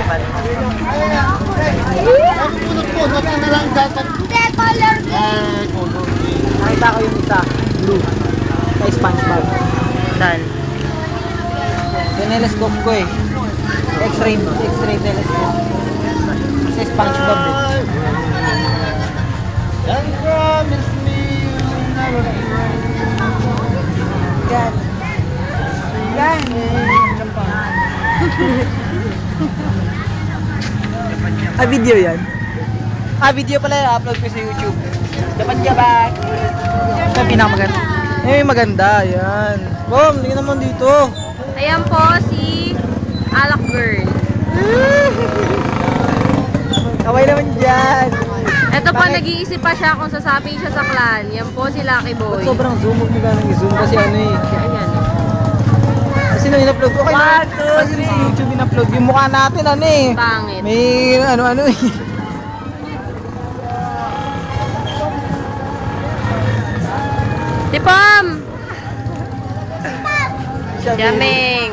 naman. Ano bunot po? Nasa na lang dapat. Hindi, color Color. Nakita ko yung isa, blue. Kay SpongeBob. Saan? Tinelescope ko eh. X-ray telescope. Kasi SpongeBob eh. And promise me you'll never regret. Yan. Yan. Video yan? Video pala yung upload ko sa YouTube. Dapat ka ba? Ito yung pinakamaganda. Maganda. Yan. Boom, tingnan naman dito. Ayan po si Alak Girl. Kaway naman dyan. Ito po, nag-iisip pa siya kung sasabihin siya sa clan. Yan po si Lucky Boy. Ba't sobrang zoom? Huwag mo ganang i-zoom kasi ano eh. Ayan. Kasi nung in-upload ko, okay na. 1, 2, Kasi sa YouTube in-upload, yung mukha natin ano eh. Pangit. May ano-ano eh. Tipam! Siya, Jaming!